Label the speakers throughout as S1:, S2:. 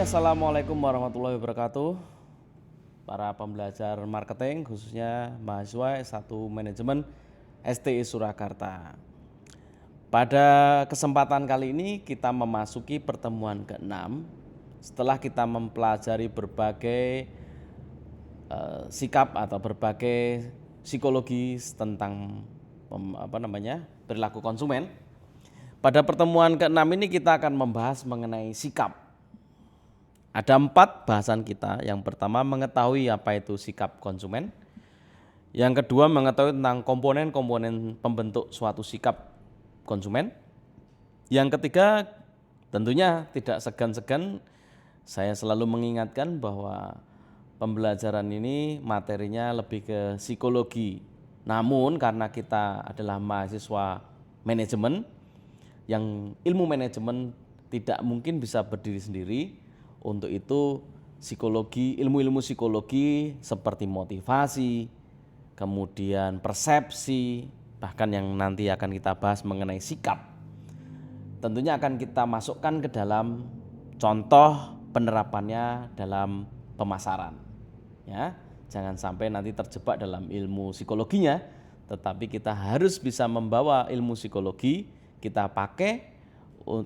S1: Assalamualaikum warahmatullahi wabarakatuh. Para pembelajar marketing khususnya mahasiswa S1 Manajemen STI Surakarta. Pada kesempatan kali ini kita memasuki pertemuan ke-6 setelah kita mempelajari berbagai sikap atau berbagai psikologi tentang perilaku konsumen. Pada pertemuan ke-6 ini kita akan membahas mengenai sikap. Ada 4 bahasan kita. Yang pertama mengetahui apa itu sikap konsumen. Yang kedua mengetahui tentang komponen-komponen pembentuk suatu sikap konsumen. Yang ketiga tentunya tidak segan-segan saya selalu mengingatkan bahwa pembelajaran ini materinya lebih ke psikologi. Namun karena kita adalah mahasiswa manajemen, yang ilmu manajemen tidak mungkin bisa berdiri sendiri. Untuk itu psikologi, ilmu-ilmu psikologi seperti motivasi, kemudian persepsi, bahkan yang nanti akan kita bahas mengenai sikap, tentunya akan kita masukkan ke dalam contoh penerapannya dalam pemasaran. Ya, jangan sampai nanti terjebak dalam ilmu psikologinya, tetapi kita harus bisa membawa ilmu psikologi kita pakai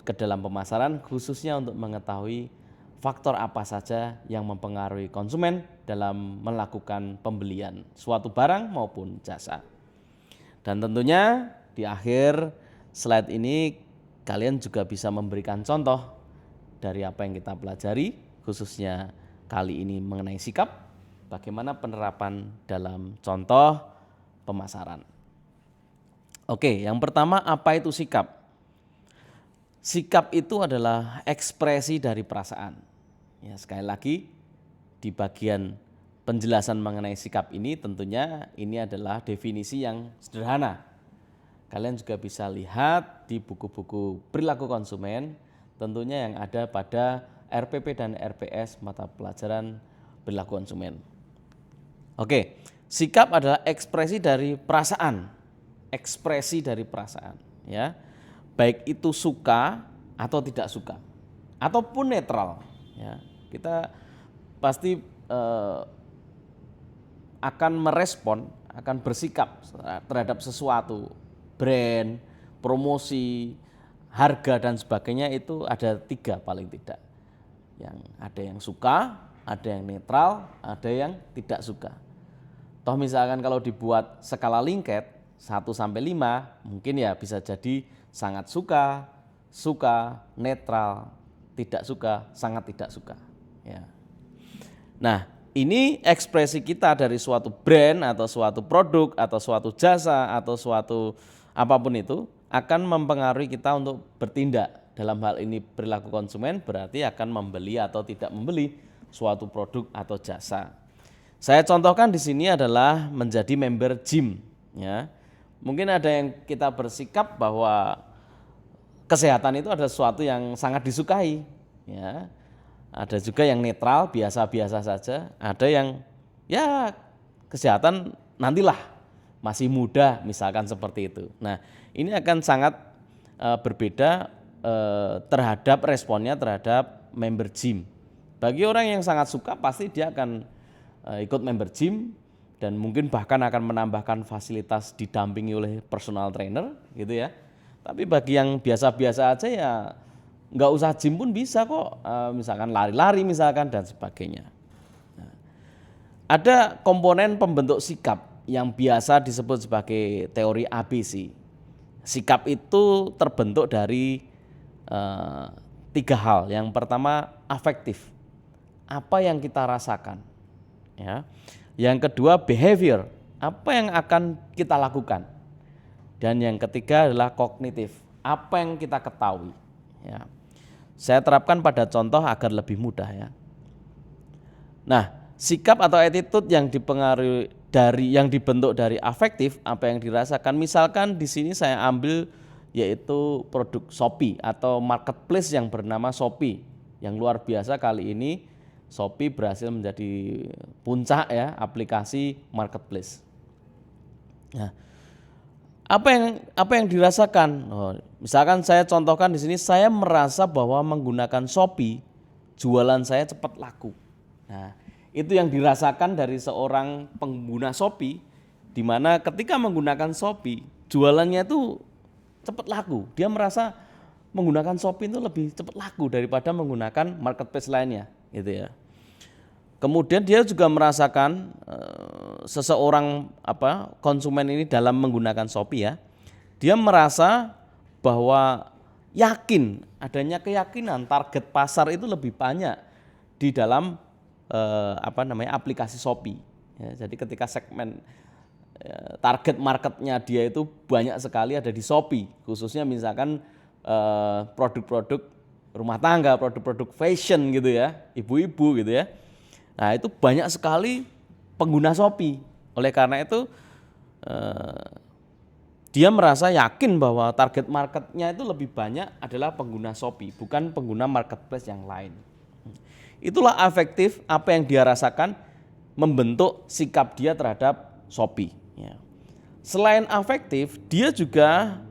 S1: ke dalam pemasaran, khususnya untuk mengetahui faktor apa saja yang mempengaruhi konsumen dalam melakukan pembelian suatu barang maupun jasa. Dan tentunya di akhir slide ini kalian juga bisa memberikan contoh dari apa yang kita pelajari, khususnya kali ini mengenai sikap, bagaimana penerapan dalam contoh pemasaran. Oke, yang pertama, apa itu sikap? Sikap itu adalah ekspresi dari perasaan. Ya, sekali lagi di bagian penjelasan mengenai sikap ini tentunya ini adalah definisi yang sederhana. Kalian juga bisa lihat di buku-buku perilaku konsumen tentunya yang ada pada RPP dan RPS mata pelajaran perilaku konsumen. Oke, sikap adalah ekspresi dari perasaan. Ekspresi dari perasaan, ya. Baik itu suka atau tidak suka ataupun netral, ya. Kita pasti akan merespon, akan bersikap terhadap sesuatu, brand, promosi, harga dan sebagainya, itu ada 3 paling tidak. Yang ada yang suka, ada yang netral, ada yang tidak suka. Toh misalkan kalau dibuat skala Likert 1 sampai 5, mungkin ya bisa jadi sangat suka, suka, netral, tidak suka, sangat tidak suka. Ya. Nah, ini ekspresi kita dari suatu brand atau suatu produk atau suatu jasa atau suatu apapun itu akan mempengaruhi kita untuk bertindak. Dalam hal ini perilaku konsumen berarti akan membeli atau tidak membeli suatu produk atau jasa. Saya contohkan di sini adalah menjadi member gym. Ya. Mungkin ada yang kita bersikap bahwa kesehatan itu adalah sesuatu yang sangat disukai. Ya. Ada juga yang netral, biasa-biasa saja. Ada yang ya kesehatan nantilah, masih muda misalkan seperti itu. Nah, ini akan sangat berbeda terhadap responnya terhadap member gym. Bagi orang yang sangat suka pasti dia akan ikut member gym dan mungkin bahkan akan menambahkan fasilitas didampingi oleh personal trainer gitu ya. Tapi bagi yang biasa-biasa aja ya nggak usah gym pun bisa kok, misalkan lari-lari misalkan dan sebagainya. Nah, ada komponen pembentuk sikap yang biasa disebut sebagai teori ABC. Sikap itu terbentuk dari 3 hal. Yang pertama afektif, apa yang kita rasakan. Ya. Yang kedua behavior, apa yang akan kita lakukan. Dan yang ketiga adalah kognitif, apa yang kita ketahui. Ya. Saya terapkan pada contoh agar lebih mudah ya. Nah, sikap atau attitude yang dipengaruhi yang dibentuk dari afektif, apa yang dirasakan. Misalkan di sini saya ambil yaitu produk Shopee atau marketplace yang bernama Shopee. Yang luar biasa kali ini Shopee berhasil menjadi puncak ya aplikasi marketplace. Nah, apa yang dirasakan? Misalkan saya contohkan di sini, saya merasa bahwa menggunakan Shopee jualan saya cepat laku. Nah, itu yang dirasakan dari seorang pengguna Shopee, di mana ketika menggunakan Shopee, jualannya itu cepat laku. Dia merasa menggunakan Shopee itu lebih cepat laku daripada menggunakan marketplace lainnya, gitu ya. Kemudian dia juga merasakan seseorang konsumen ini dalam menggunakan Shopee ya, dia merasa bahwa yakin, adanya keyakinan target pasar itu lebih banyak di dalam aplikasi Shopee. Ya, jadi ketika segmen target marketnya dia itu banyak sekali ada di Shopee, khususnya misalkan produk-produk rumah tangga, produk-produk fashion gitu ya, ibu-ibu gitu ya. Nah itu banyak sekali pengguna Shopee. Oleh karena itu dia merasa yakin bahwa target marketnya itu lebih banyak adalah pengguna Shopee, bukan pengguna marketplace yang lain. Itulah afektif apa yang dia rasakan membentuk sikap dia terhadap Shopee. Ya. Selain afektif, dia juga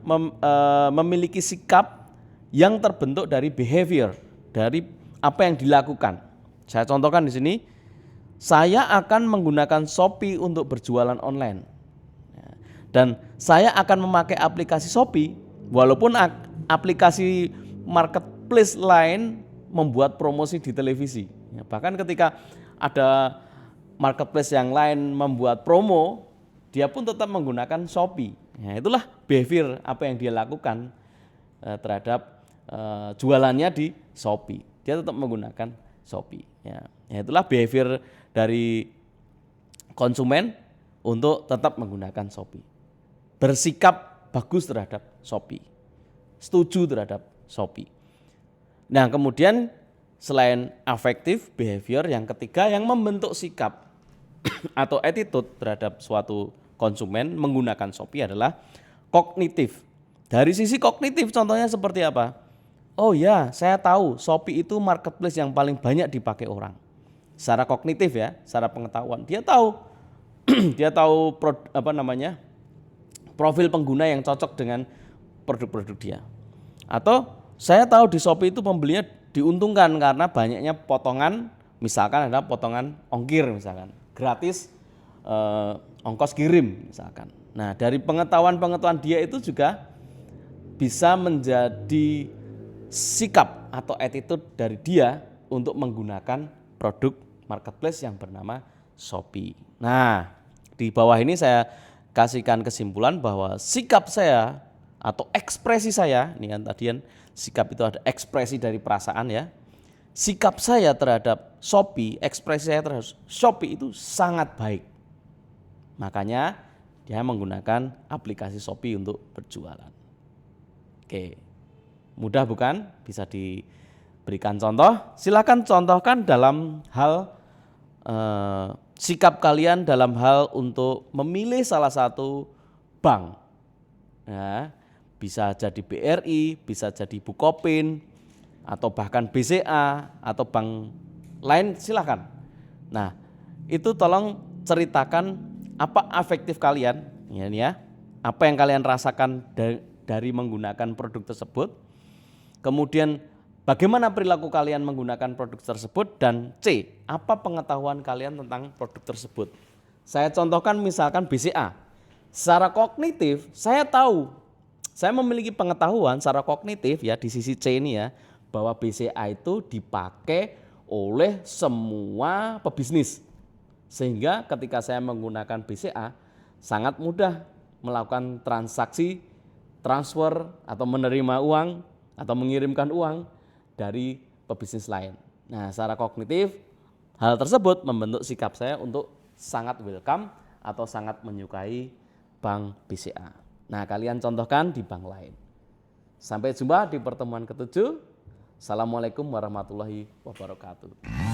S1: memiliki sikap yang terbentuk dari behavior, dari apa yang dilakukan. Saya contohkan di sini, saya akan menggunakan Shopee untuk berjualan online. Dan saya akan memakai aplikasi Shopee walaupun aplikasi marketplace lain membuat promosi di televisi. Ya, bahkan ketika ada marketplace yang lain membuat promo, dia pun tetap menggunakan Shopee. Ya, itulah behavior apa yang dia lakukan terhadap jualannya di Shopee. Dia tetap menggunakan Shopee. Ya, itulah behavior dari konsumen untuk tetap menggunakan Shopee. Bersikap bagus terhadap Shopee, setuju terhadap Shopee. Nah kemudian selain affective behavior, yang ketiga yang membentuk sikap atau attitude terhadap suatu konsumen menggunakan Shopee adalah kognitif. Dari sisi kognitif contohnya seperti apa? Oh ya, saya tahu Shopee itu marketplace yang paling banyak dipakai orang. Secara kognitif ya, secara pengetahuan dia tahu dia tahu profil pengguna yang cocok dengan produk-produk dia. Atau saya tahu di Shopee itu pembelinya diuntungkan karena banyaknya potongan, misalkan ada potongan ongkir misalkan, gratis ongkos kirim misalkan. Nah dari pengetahuan dia itu juga bisa menjadi sikap atau attitude dari dia untuk menggunakan produk marketplace yang bernama Shopee. Nah di bawah ini saya kasihkan kesimpulan bahwa sikap saya atau ekspresi saya, ini kan tadi sikap itu ada ekspresi dari perasaan ya. Sikap saya terhadap Shopee, ekspresi saya terhadap Shopee itu sangat baik. Makanya dia menggunakan aplikasi Shopee untuk berjualan. Oke, mudah bukan? Bisa diberikan contoh. Silakan contohkan dalam hal sikap kalian dalam hal untuk memilih salah satu bank. Ya, bisa jadi BRI, bisa jadi Bukopin, atau bahkan BCA, atau bank lain silakan. Nah, itu tolong ceritakan apa afektif kalian, ya, apa yang kalian rasakan dari menggunakan produk tersebut. Kemudian bagaimana perilaku kalian menggunakan produk tersebut, dan C, apa pengetahuan kalian tentang produk tersebut. Saya contohkan misalkan BCA. Secara kognitif saya tahu, saya memiliki pengetahuan secara kognitif ya di sisi C ini ya, bahwa BCA itu dipakai oleh semua pebisnis. Sehingga ketika saya menggunakan BCA sangat mudah melakukan transaksi, transfer atau menerima uang atau mengirimkan uang dari pebisnis lain. Nah, secara kognitif hal tersebut membentuk sikap saya untuk sangat welcome atau sangat menyukai bank BCA. Nah, kalian contohkan di bank lain. Sampai jumpa di pertemuan ke-7. Assalamualaikum warahmatullahi wabarakatuh.